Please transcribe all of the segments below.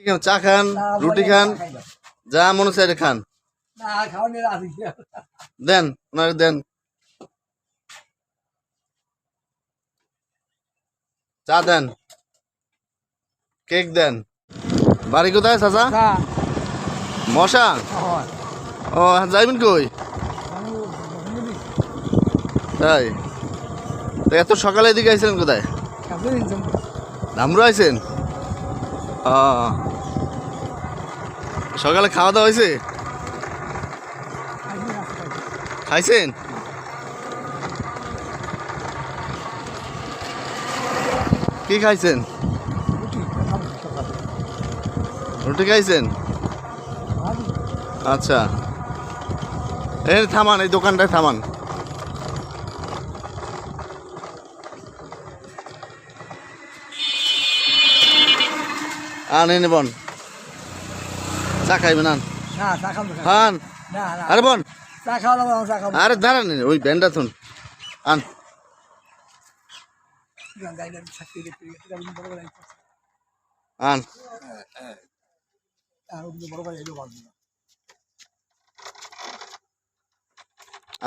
চা খান, রুটি খান, যা মনে চাই খান। দেন ওনারে দেন, চা দেন, কেক দেন। বাড়ি কোথায় চাচা? মশা? ও যাইবেন কই? তাই তো এত সকালে এদিকে আইছিলেন কোথায়? ধামরু আইছেন? সকালে খাওয়া দাওয়া হয়েছে? খাইছেন? কি খাইছেন? রুটি খাইছেন? আচ্ছা, এই থামান, এই দোকানটায় থামান। আন এনে বন, চা খাইবেন? আন খান। আরে বন, আরে দাঁড়ান, ওই ব্যান্ডটা শুন। আন আন,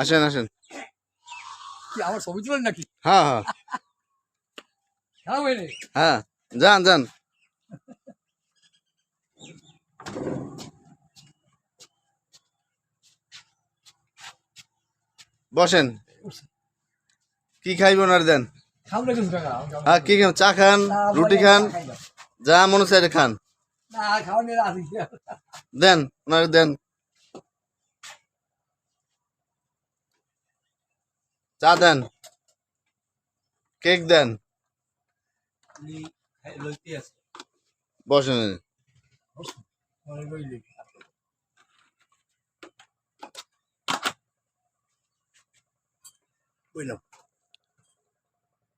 আসেন আসেন। আমার ছবি তুলেন নাকি? হ্যাঁ হ্যাঁ হ্যাঁ, যান যান। বসেন, কি খাইবেন আর দেন। হ্যাঁ, কি খান? চা খান, রুটি খান, যা মনে চাই খান। দেন ওনারে দেন, চা দেন, কেক দেন। বসেন।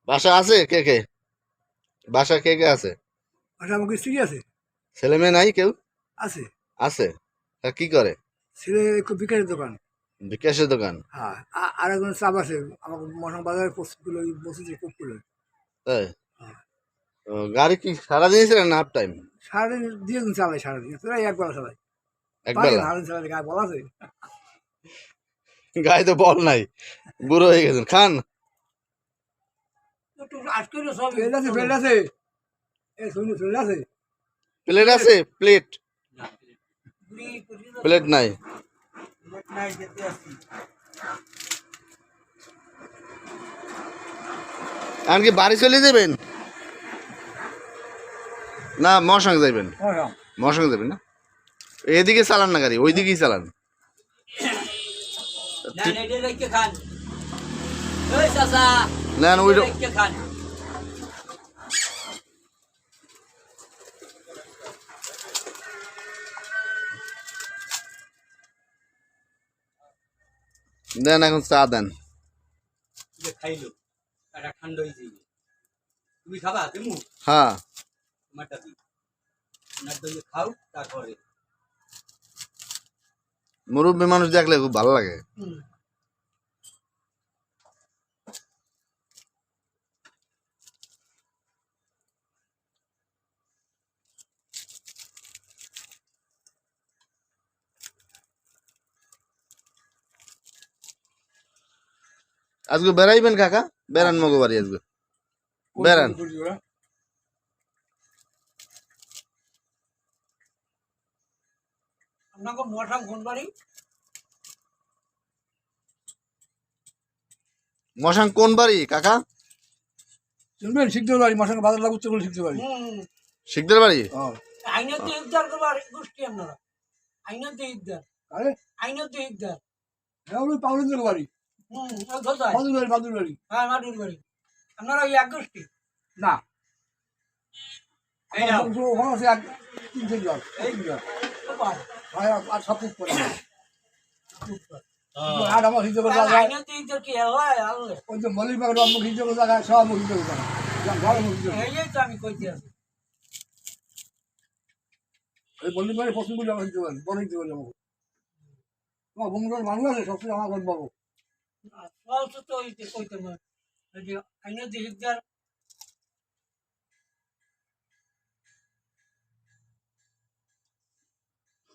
বাসা আছে কে কে? বাসা কে কে আছে? আমাকে স্ত্রী আছে, ছেলে মেয়ে নাই কেউ? আছে আছে। তা কি করে? ছেলে একটু বিকাশের দোকান। বিকাশের দোকান? হ্যাঁ, আর একজন চাপ আছে আমাকে মশা বাজারের পশ্চিমগুলো বসেছে খুব করে। তাই? ও, গাড়ি কি সারাদিন ছিলেন না হাফ টাইম? সারাদিন দিয়ে দিন চালাই, সারাদিন তোরা একবেলা চালাই। একবেলা? সারাদিন চালাই, গায়ে বলা আছে। গায়ে তো বল নাই, বুড়ো হয়ে গেছেন। খান। প্লেট আছে, প্লেট আছে, এই শুনি প্লেট আছে। প্লেট আছে? প্লেট প্লেট নাই। এমনকি বাড়ি চলে যাবেন না মোর সঙ্গে যাইবেন? মোর সঙ্গে যাবেন না? এদিকে চালান না গাড়ি, ওই দিকেই চালান। না ওই দেন, এখন চা দেন। খাইলো ঠান্ডা হয়ে যাবে, তুমি খাবা? তুমি হ্যাঁ, আমারটা দিই, আপনার দই খাও, তারপরে মুরব্বী মানুষ দেখলে খুব ভালো লাগে। আজকে বেড়াইবেন কাকা? বেড়ান মগো বাড়ি আজকে, বেড়ান। আপনাকে মশা কোন বাড়ি? মশাং কোন বাড়ি কাকা? শুনবেন শিখতে বাড়ি, মশাকে বাজার লাগুচ্ছে বলে শিখতে পারি। শিকদার বাড়ি? আইনতে ইফতার করবার গোষ্ঠী আপনারা, আইনতে ইফতার। আরে আইনতে ইফতার হ্যাঁ, ওই পাউলেন্দ্র বাড়ি। মাদুর বাড়ি, মাদুর বাড়ি। হ্যাঁ, মাদুর বাড়ি। আপনারা ওই এক গোষ্ঠী না? এই নাও ওখানে আছে এক 3-4 জন। এই জন আর সব ঠিক করে আর আমার হিজো করে জায়গা আইনতে ইফতার কি আল্লাহ আল্লাহ ওই যে মলিক বাগের মুখ হিজো করে জায়গা সব মুখ হিজো করে জায়গা মুখ হিজো। এই তো আমি কইতে আছি, এই মলিক বাগের পছন্দ করে আমার হিজো করে বড় হিজো করে যাবো। তোমার বন্ধুরা মানুষ আছে সবসময় আমার কথা বলবো। চলছে তো ওইতে কইতে না যে আইনতে ইফতার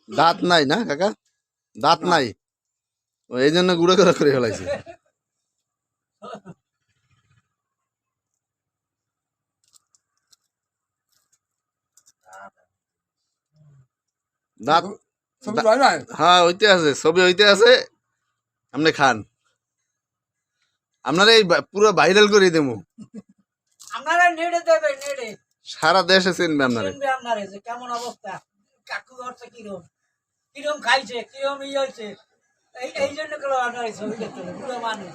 দাঁত নাই না কাকা, দাঁত নাই, ও এই জন্য গুঁড়ো করে ফেলাইছে। দাঁত হ্যাঁ ওইতে আছে, ছবি হইতে আছে, আপনি খান, আপনারা এই পুরো ভাইরাল করে দেবো, আপনারা নেড়ে দেবে, নেড়ে সারা দেশে চিনবে আপনারা। শুনবে আপনারে যে কেমন অবস্থা, কাকু করছে কিরম, কিরম খাইছে, কিরম হয়েছে, এই জন্য করে আপনার এই ছবি দেখতে হবে, পুরো মানুষ